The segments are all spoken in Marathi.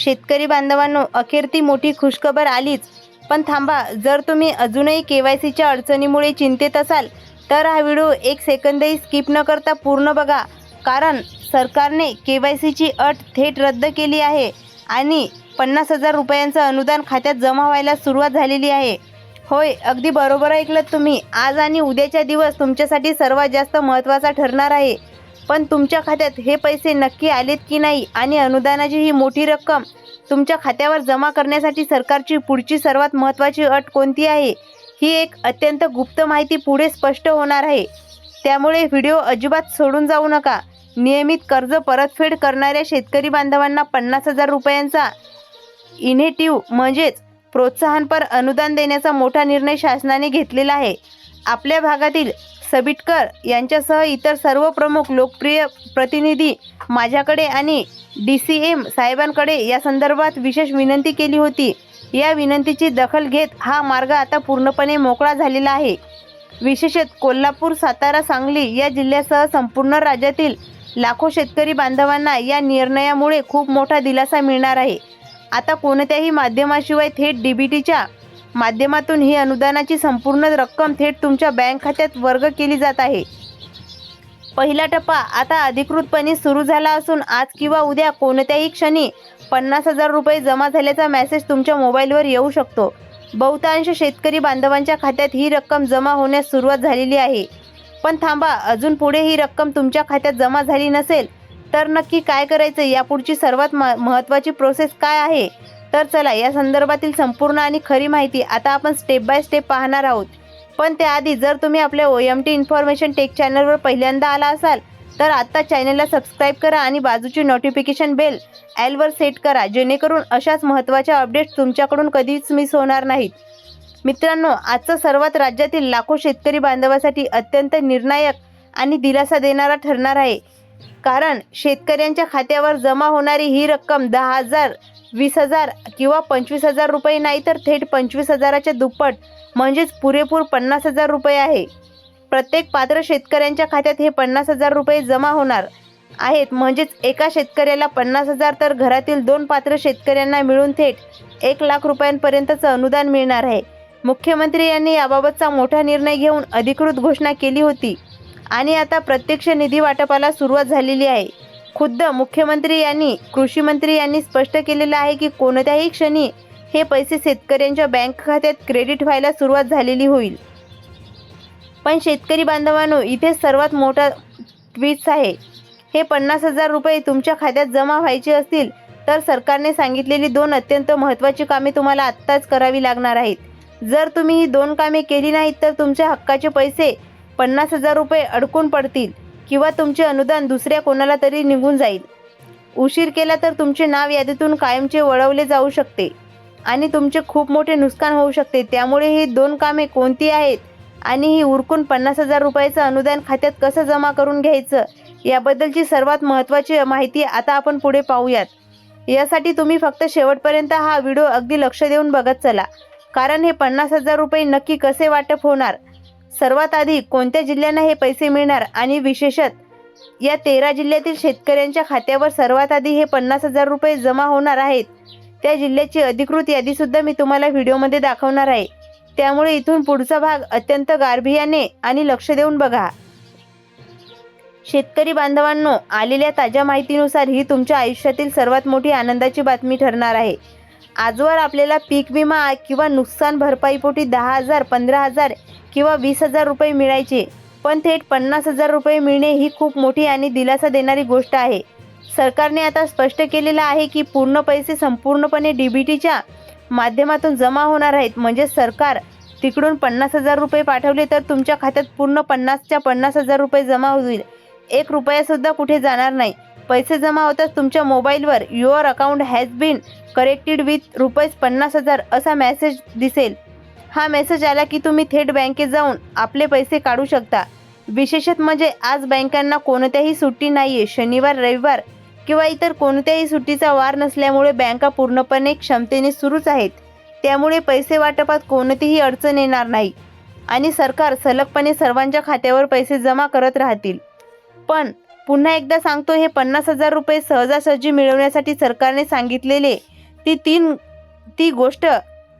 शेतकरी बांधवांनो, अखेर ती मोठी खुशखबर आलीच. पण थांबा, जर तुम्ही अजूनही केवायसीच्या अडचणीमुळे चिंतेत असाल तर हा व्हिडिओ एक सेकंदही स्किप न करता पूर्ण बघा. कारण सरकारने केवायसीची अट थेट रद्द केली आहे आणि 50,000 रुपयांचं अनुदान खात्यात जमा व्हायला सुरुवात झालेली आहे. होय, अगदी बरोबर ऐकलं तुम्ही. आज आणि उद्याचा दिवस तुमच्यासाठी सर्वात जास्त महत्त्वाचा ठरणार आहे. पण तुमच्या खात्यात हे पैसे नक्की आलेत की नाही आणि अनुदानाची ही मोठी रक्कम तुमच्या खात्यावर जमा करण्यासाठी सरकारची पुढची सर्वात महत्त्वाची अट कोणती आहे, ही एक अत्यंत गुप्त माहिती पुढे स्पष्ट होणार आहे. त्यामुळे व्हिडिओ अजिबात सोडून जाऊ नका. नियमित कर्ज परतफेड करणाऱ्या शेतकरी बांधवांना 50,000 रुपयांचा इन्सेंटिव्ह म्हणजेच प्रोत्साहनपर अनुदान देण्याचा मोठा निर्णय शासनाने घेतलेला आहे. आपल्या भागातील सबिटकर यांच्यासह इतर सर्व प्रमुख लोकप्रिय प्रतिनिधी माझ्याकडे आणि DCM साहेबांकडे या संदर्भात विशेष विनंती केली होती. या विनंतीची दखल घेत हा मार्ग आता पूर्णपणे मोकळा झालेला आहे. विशेषतः कोल्हापूर, सातारा, सांगली या जिल्ह्यासह संपूर्ण राज्यातील लाखो शेतकरी बांधवांना या निर्णयामुळे खूप मोठा दिलासा मिळणार आहे. आता कोणत्याही माध्यमाशिवाय थेट DBTच्या माध्यमातून ही अनुदानाची संपूर्ण रक्कम थेट तुमच्या बँक खात्यात वर्ग केली जात आहे. पहिला टप्पा आता अधिकृतपणे सुरू झाला असून आज किंवा उद्या कोणत्याही क्षणी 50,000 रुपये जमा झाल्याचा मेसेज तुमच्या मोबाईलवर येऊ शकतो. बहुतांश शेतकरी बांधवांच्या खात्यात ही रक्कम जमा होण्यास सुरुवात झालेली आहे. पण थांबा, अजून पुढे ही रक्कम तुमच्या खात्यात जमा झाली नसेल तर नक्की काय करायचं, यापुढची सर्वात महत्त्वाची प्रोसेस काय आहे, तर चला या संदर्भातील संपूर्ण आणि खरी माहिती आता आपण स्टेप बाय स्टेप पाहणार आहोत. पण त्याआधी जर तुम्ही आपल्या OMT इन्फॉर्मेशन टेक चॅनलवर पहिल्यांदा आला असाल तर आत्ता चॅनलला सबस्क्राईब करा आणि बाजूची नोटिफिकेशन बेल ॲलवर सेट करा, जेणेकरून अशाच महत्त्वाच्या अपडेट्स तुमच्याकडून कधीच मिस होणार नाहीत. मित्रांनो, आजचा सर्वात राज्यातील लाखो शेतकरी बांधवासाठी अत्यंत निर्णायक आणि दिलासा देणारा ठरणार आहे. कारण शेतकऱ्यांच्या खात्यावर जमा होणारी ही रक्कम 10,000, 20,000 किंवा 25,000 रुपये नाही तर थेट 25,000च्या दुप्पट म्हणजेच पुरेपूर 50,000 रुपये आहे. प्रत्येक पात्र शेतकऱ्यांच्या खात्यात हे 50,000 रुपये जमा होणार आहेत. म्हणजेच एका शेतकऱ्याला 50,000 तर घरातील 2 पात्र शेतकऱ्यांना मिळून थेट 1,00,000 रुपयांपर्यंतचं अनुदान मिळणार आहे. मुख्यमंत्री यांनी याबाबतचा मोठा निर्णय घेऊन अधिकृत घोषणा केली होती आणि आता प्रत्यक्ष निधी वाटपाला सुरुवात झालेली आहे. खुद्द मुख्यमंत्री यांनी कृषी मंत्री यांनी स्पष्ट केलेलं आहे की कोणत्याही क्षणी हे पैसे शेतकऱ्यांच्या बँक खात्यात क्रेडिट व्हायला सुरुवात झालेली होईल. पण शेतकरी बांधवांनो, इथे सर्वात मोठा ट्विस्ट आहे. हे 50,000 रुपये तुमच्या खात्यात जमा व्हायचे असतील तर सरकारने सांगितलेली 2 अत्यंत महत्त्वाची कामे तुम्हाला आत्ताच करावी लागणार आहेत. जर तुम्ही ही 2 कामे केली नाहीत तर तुमच्या हक्काचे पैसे 50,000 रुपये अडकून पडतील किंवा तुमचे अनुदान दुसऱ्या कोणाला तरी निघून जाईल. उशीर केला तर तुमचे नाव यादीतून कायमचे वळवले जाऊ शकते आणि तुमचे खूप मोठे नुकसान होऊ शकते. त्यामुळे ही 2 कामे कोणती आहेत आणि ही उरकून 50,000 रुपयाचं अनुदान खात्यात कसं जमा करून घ्यायचं, याबद्दलची सर्वात महत्त्वाची माहिती आता आपण पुढे पाहूयात. यासाठी तुम्ही फक्त शेवटपर्यंत हा व्हिडिओ अगदी लक्ष देऊन बघत चला. कारण हे 50,000 रुपये नक्की कसे वाटप होणार, सर्वात आधी कोणत्या जिल्ह्यांना हे पैसे मिळणार आणि विशेषतः या 13 जिल्ह्यातील शेतकऱ्यांच्या खात्यावर सर्वात आधी हे 50,000 रुपये जमा होणार आहेत, त्या जिल्ह्याची अधिकृत यादीसुद्धा मी तुम्हाला व्हिडिओमध्ये दाखवणार आहे. त्यामुळे इथून पुढचा भाग अत्यंत गांभीर्याने आणि लक्ष देऊन बघा. शेतकरी बांधवांनो, आलेल्या ताज्या माहितीनुसार ही तुमच्या आयुष्यातील सर्वात मोठी आनंदाची बातमी ठरणार आहे. आजवर आपल्याला पीक विमा किंवा नुकसान भरपाईपोटी 10,000, 15,000 किंवा 20,000 रुपये मिळायचे. पण थेट 50,000 रुपये मिळणे ही खूप मोठी आणि दिलासा देणारी गोष्ट आहे. सरकारने आता स्पष्ट केलेलं आहे की पूर्ण पैसे संपूर्णपणे DBTच्या माध्यमातून जमा होणार आहेत. म्हणजे सरकार तिकडून 50,000 रुपये पाठवले तर तुमच्या खात्यात पूर्ण 50च्या 50,000 रुपये जमा होईल. 1 रुपयासुद्धा कुठे जाणार नाही. पैसे जमा होताच तुमच्या मोबाईलवर your account has been corrected with ₹50,000 असा मेसेज दिसेल. हा मेसेज आला की तुम्ही थेट बँकेत जाऊन आपले पैसे काढू शकता. विशेषतः म्हणजे आज बँकांना कोणत्याही सुट्टी नाही आहे. शनिवार, रविवार किंवा इतर कोणत्याही सुट्टीचा वार नसल्यामुळे बँका पूर्णपणे क्षमतेने सुरूच आहेत. त्यामुळे पैसे वाटपात कोणतीही अडचण येणार नाही आणि सरकार सलगपणे सर्वांच्या खात्यावर पैसे जमा करत राहतील. पण पुन्हा एकदा सांगतो, हे 50,000 रुपये सहजासहजी मिळवण्यासाठी सरकारने सांगितलेले ती गोष्ट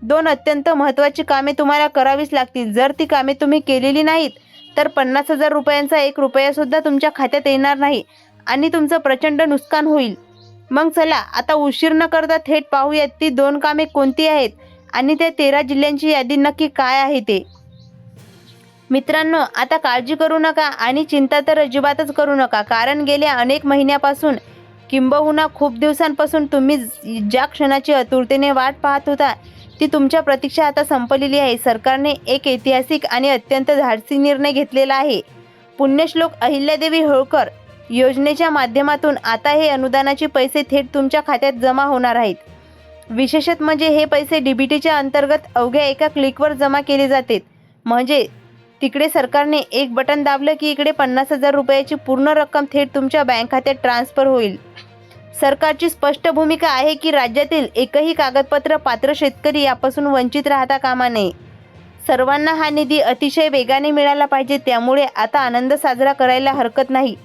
2 अत्यंत महत्त्वाची कामे तुम्हाला करावीच लागतील. जर ती कामे तुम्ही केलेली नाहीत तर 50,000 रुपयांचा 1 रुपयासुद्धा तुमच्या खात्यात येणार नाही आणि तुमचं प्रचंड नुकसान होईल. मग चला आता उशीर न करता थेट पाहूयात ती 2 कामे कोणती आहेत आणि त्या 13 जिल्ह्यांची यादी नक्की काय आहे ते. मित्रांनो, आता काळजी करू नका आणि चिंता तर अजिबातच करू नका, कारण गेल्या अनेक महिन्यापासून किंबहुना खूप दिवसांपासून तुम्ही ज्या क्षणाची आतुरतेने वाट पाहत होता ती तुमच्या प्रतीक्षा आता संपलेली आहे. सरकारने एक ऐतिहासिक आणि अत्यंत धाडसी निर्णय घेतलेला आहे. पुण्यश्लोक अहिल्यादेवी होळकर योजनेच्या माध्यमातून आता हे अनुदानाचे पैसे थेट तुमच्या खात्यात जमा होणार आहेत. विशेषत म्हणजे हे पैसे डीबीटीच्या अंतर्गत अवघ्या एका क्लिकवर जमा केले जातात. म्हणजे तिकडे सरकारने एक बटन दाबलं की इकडे 50,000 रुपयाची पूर्ण रक्कम थेट तुमच्या बँक खात्यात ट्रान्सफर होईल. सरकारची स्पष्ट भूमिका आहे की राज्यातील एकही कागदपत्र पात्र शेतकरी यापासून वंचित राहता कामा नये. सर्वांना हा निधी अतिशय वेगाने मिळाला पाहिजे, त्यामुळे आता आनंद साजरा करायला हरकत नाही.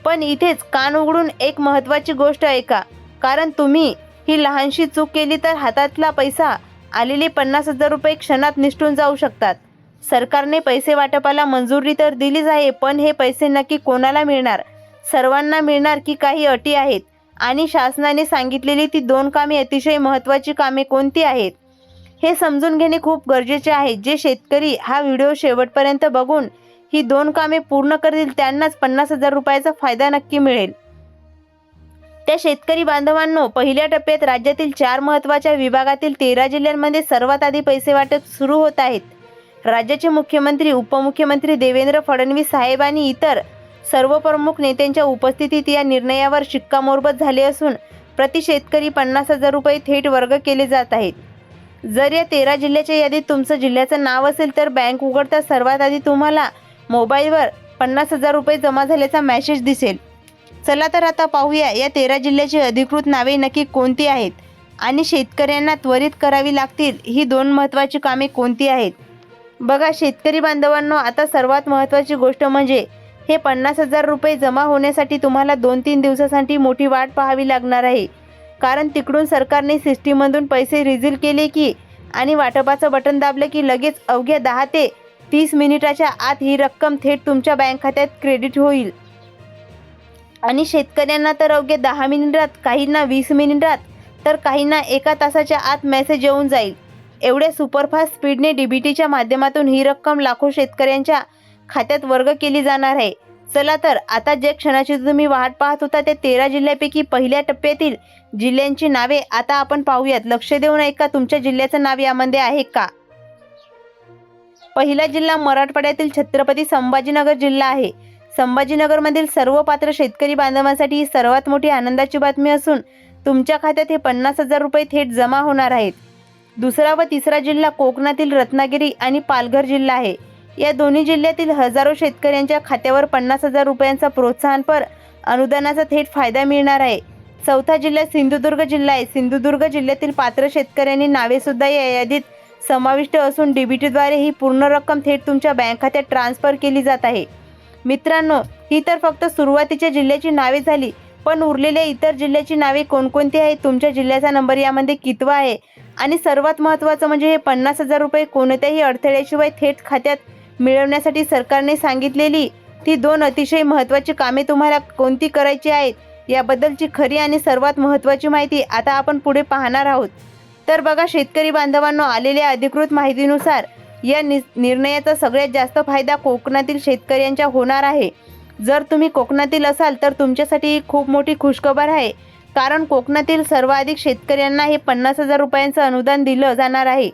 पण इथेच कान उघडून एक महत्त्वाची गोष्ट ऐका, कारण तुम्ही ही लहानशी चूक केली तर हातातला पैसा आलेले 50,000 रुपये क्षणात निसटून जाऊ शकतात. सरकारने पैसे वाटपाला मंजुरी तर दिलीच आहे, पण हे पैसे नक्की कोणाला मिळणार? सर्वांना मिळणार की काही अटी आहेत? आणि शासनाने सांगितलेली ती 2 कामे अतिशय महत्त्वाची कामे कोणती आहेत हे समजून घेणे खूप गरजेचे आहे. जे शेतकरी हा व्हिडिओ शेवटपर्यंत बघून ही 2 कामे पूर्ण करतील त्यांनाच 50,000 रुपयाचा फायदा नक्की मिळेल. त्या शेतकरी बांधवांनो, पहिल्या टप्प्यात राज्यातील 4 महत्त्वाच्या विभागातील 13 जिल्ह्यांमध्ये सर्वात आधी पैसे वाटप सुरू होत आहेत. राज्याचे मुख्यमंत्री, उपमुख्यमंत्री देवेंद्र फडणवीस साहेब आणि इतर सर्व प्रमुख नेत्यांच्या उपस्थितीत या निर्णयावर शिक्कामोर्तब झाले असून प्रति शेतकरी 50,000 रुपये थेट वर्ग केले जात आहेत. जर या 13 जिल्ह्याच्या यादीत तुमचं जिल्ह्याचं नाव असेल तर बँक उघडता सर्वात आधी तुम्हाला मोबाईलवर 50,000 रुपये जमा झाल्याचा मेसेज दिसेल. चला तर आता पाहूया या 13 जिल्ह्याची अधिकृत नावे नक्की कोणती आहेत आणि शेतकऱ्यांना त्वरित करावी लागतील ही 2 महत्त्वाची कामे कोणती आहेत. बघा शेतकरी बांधवांनो, आता सर्वात महत्त्वाची गोष्ट म्हणजे हे 50,000 रुपये जमा होण्यासाठी तुम्हाला 2-3 दिवसासाठी मोठी वाट पाहावी लागणार आहे. कारण तिकडून सरकारने सिस्टीममधून पैसे रिलीज केले की आणि वाटपाचं बटन दाबलं की लगेच अवघ्या 10 ते 30 मिनिटाच्या आत ही रक्कम थेट तुमच्या बँक खात्यात क्रेडिट होईल. आणि शेतकऱ्यांना तर अवघ्या 10 मिनिटात, काहींना 20 मिनिटात तर काहींना 1 तासाच्या आत मेसेज येऊन जाईल. एवढ्या सुपरफास्ट स्पीडने डीबीटीच्या माध्यमातून ही रक्कम लाखो शेतकऱ्यांच्या खात्यात वर्ग केली जाणार आहे. चला तर आता जे क्षणाची तुम्ही वाट पाहत होता त्या 13 जिल्ह्यापैकी पहिल्या टप्प्यातील जिल्ह्यांची नावे आता आपण पाहूयात. लक्ष देऊन ऐका, तुमच्या जिल्ह्याचं नाव यामध्ये आहे का? पहिला जिल्हा मराठवाड्यातील छत्रपती संभाजीनगर जिल्हा आहे. संभाजीनगरमधील सर्व पात्र शेतकरी बांधवांसाठी ही सर्वात मोठी आनंदाची बातमी असून तुमच्या खात्यात हे 50,000 रुपये थेट जमा होणार आहेत. दुसरा व तिसरा जिल्हा कोकणातील रत्नागिरी आणि पालघर जिल्हा आहे. या दोन्ही जिल्ह्यातील हजारो शेतकऱ्यांच्या खात्यावर 50,000 रुपयांचा प्रोत्साहनपर अनुदानाचा थेट फायदा मिळणार आहे. चौथा जिल्हा सिंधुदुर्ग जिल्हा आहे. सिंधुदुर्ग जिल्ह्यातील पात्र शेतकऱ्यांनी नावेसुद्धा या यादीत समाविष्ट असून डीबीटीद्वारे ही पूर्ण रक्कम थेट तुमच्या बँक खात्यात ट्रान्सफर केली जात आहे. मित्रांनो, ही तर फक्त सुरुवातीच्या जिल्ह्याची नावे झाली, पण उरलेल्या इतर जिल्ह्याची नावे कोणकोणती आहेत, तुमच्या जिल्ह्याचा नंबर यामध्ये कितवा आहे आणि सर्वात महत्त्वाचं म्हणजे हे 50,000 रुपये कोणत्याही अडथळ्याशिवाय थेट खात्यात मिळवण्यासाठी सरकारने सांगितलेली ती 2 अतिशय महत्त्वाची कामे तुम्हाला कोणती करायची आहेत याबद्दलची खरी आणि सर्वात महत्त्वाची माहिती आता आपण पुढे पाहणार आहोत. तर बघा शेतकरी बांधवांनो, आलेल्या अधिकृत माहितीनुसार या निर्णयाचा सगळ्यात जास्त फायदा कोकणातील शेतकऱ्यांच्या होणार आहे. जर तुम्ही कोकणातील असाल तर तुमच्यासाठी खूप मोठी खुशखबर आहे, कारण कोकणातील सर्वाधिक शेतकऱ्यांना हे 50,000 रुपयांचं अनुदान दिलं जाणार आहे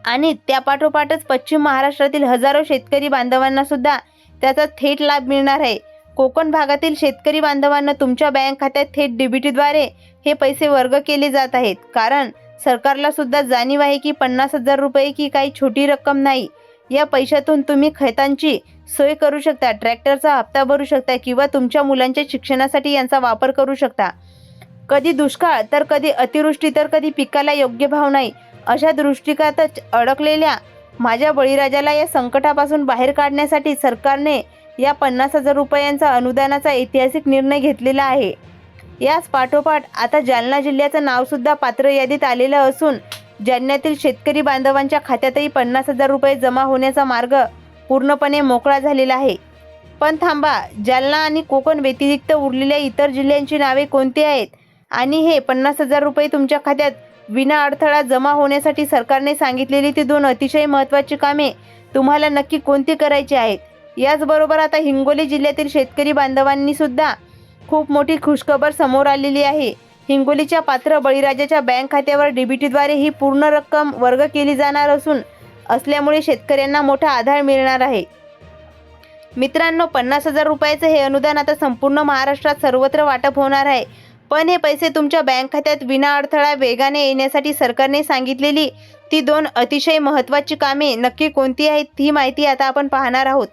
आणि त्यापाठोपाठच पश्चिम महाराष्ट्रातील हजारो शेतकरी बांधवांना सुद्धा त्याचा थेट लाभ मिळणार आहे. कोकण भागातील शेतकरी बांधवांना तुमच्या बँक खात्यात थेट डीबीटीद्वारे हे पैसे वर्ग केले जात आहेत, कारण सरकारला सुद्धा जाणीव आहे की 50,000 रुपये की काही छोटी रक्कम नाही. या पैशातून तुम्ही खतांची सोय करू शकता, ट्रॅक्टरचा हप्ता भरू शकता किंवा तुमच्या मुलांच्या शिक्षणासाठी यांचा वापर करू शकता. कधी दुष्काळ तर कधी अतिवृष्टी तर कधी पिकाला योग्य भाव नाही, अशा दृष्टिकोनातच अडकलेल्या माझ्या बळीराजाला या संकटापासून बाहेर काढण्यासाठी सरकारने या 50,000 रुपयांचा अनुदानाचा ऐतिहासिक निर्णय घेतलेला आहे। याच पाठोपाठ आता जालना जिल्ह्याचं नावसुद्धा पात्र यादीत आलेलं असून जालन्यातील शेतकरी बांधवांच्या खात्यातही 50,000 रुपये जमा होण्याचा मार्ग पूर्णपणे मोकळा झालेला आहे। पण थांबा, जालना आणि कोकण व्यतिरिक्त उरलेल्या इतर जिल्ह्यांची नावे कोणती आहेत आणि हे 50,000 रुपये तुमच्या खात्यात विना अडथळा जमा होण्यासाठी सरकारने सांगितलेली ती 2 अतिशय महत्त्वाची कामे तुम्हाला नक्की कोणती करायची आहेत? याचबरोबर आता हिंगोली जिल्ह्यातील शेतकरी बांधवांनी सुद्धा खूप मोठी खुशखबर समोर आलेली आहे। हिंगोलीच्या पात्र बळीराजाच्या बँक खात्यावर डीबीटीद्वारे ही पूर्ण रक्कम वर्ग केली जाणार असल्यामुळे शेतकऱ्यांना मोठा आधार मिळणार आहे। मित्रांनो, 50,000 रुपयाचं हे अनुदान आता संपूर्ण महाराष्ट्रात सर्वत्र वाटप होणार आहे। पण हे पैसे तुमच्या बँक खात्यात विना अडथळा वेगाने येण्यासाठी सरकारने सांगितलेली ती 2 अतिशय महत्त्वाची कामे नक्की कोणती आहेत, ही माहिती आता आपण पाहणार आहोत।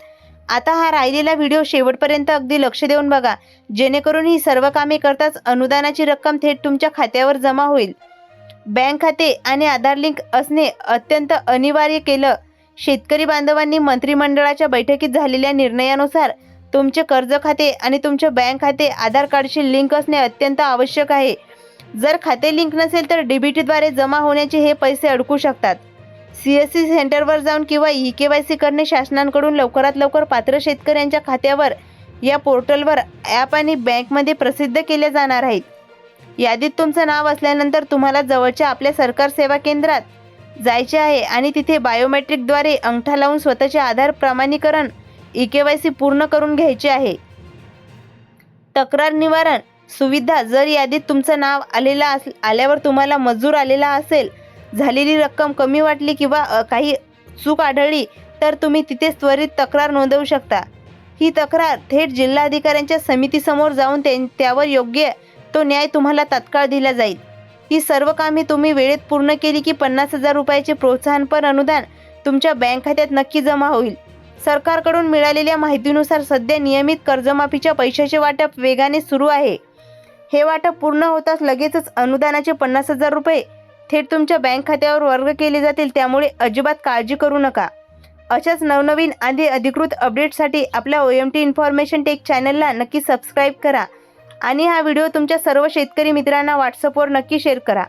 आता हा राहिलेला व्हिडिओ शेवटपर्यंत अगदी लक्ष देऊन बघा, जेणेकरून ही सर्व कामे करताच अनुदानाची रक्कम थेट तुमच्या खात्यावर जमा होईल। बँक खाते आणि आधार लिंक असणे अत्यंत अनिवार्य केलं। शेतकरी बांधवांनी मंत्रिमंडळाच्या बैठकीत झालेल्या निर्णयानुसार तुमचे कर्ज खाते आणि तुमचे बँक खाते आधार कार्डशी लिंक असणे अत्यंत आवश्यक आहे। जर खाते लिंक नसेल तर डीबीटीद्वारे जमा होण्याचे हे पैसे अडकू शकतात। CSC सेंटरवर जाऊन किंवा EKYC करणे शासनाकडून लवकरात लवकर पात्र शेतकऱ्यांच्या खात्यावर या पोर्टलवर ॲप आणि बँकमध्ये प्रसिद्ध केले जाणार आहेत। यादीत तुमचं नाव असल्यानंतर तुम्हाला जवळच्या आपल्या सरकार सेवा केंद्रात जायचे आहे आणि तिथे बायोमेट्रिकद्वारे अंगठा लावून स्वतःचे आधार प्रमाणीकरण EKYC पूर्ण करून घ्यायचे आहे। तक्रार निवारण सुविधा, जर यादीत तुमचं नाव आल्यावर तुम्हाला मंजूर आलेला असेल, झालेली रक्कम कमी वाटली किंवा काही चूक आढळली तर तुम्ही तिथेच त्वरित तक्रार नोंदवू शकता। ही तक्रार थेट जिल्हाधिकाऱ्यांच्या समितीसमोर जाऊन त्यावर योग्य तो न्याय तुम्हाला तात्काळ दिला जाईल। ही सर्व कामे तुम्ही वेळेत पूर्ण केली की 50,000 रुपयाचे प्रोत्साहनपर अनुदान तुमच्या बँक खात्यात नक्की जमा होईल। सरकारकडून मिळालेल्या माहितीनुसार सध्या नियमित कर्जमाफीच्या पैशाचे वाटप वेगाने सुरू आहे। हे वाटप पूर्ण होताच लगेचच अनुदानाचे 50,000 रुपये थेट तुमच्या बँक खात्यावर वर्ग केले जातील, त्यामुळे अजिबात काळजी करू नका। अशाच नवनवीन आणि अधिकृत अपडेटसाठी आपल्या OMT इन्फॉर्मेशन टेक चॅनलला नक्की सबस्क्राईब करा आणि हा व्हिडिओ तुमच्या सर्व शेतकरी मित्रांना व्हॉट्सअपवर नक्की शेअर करा।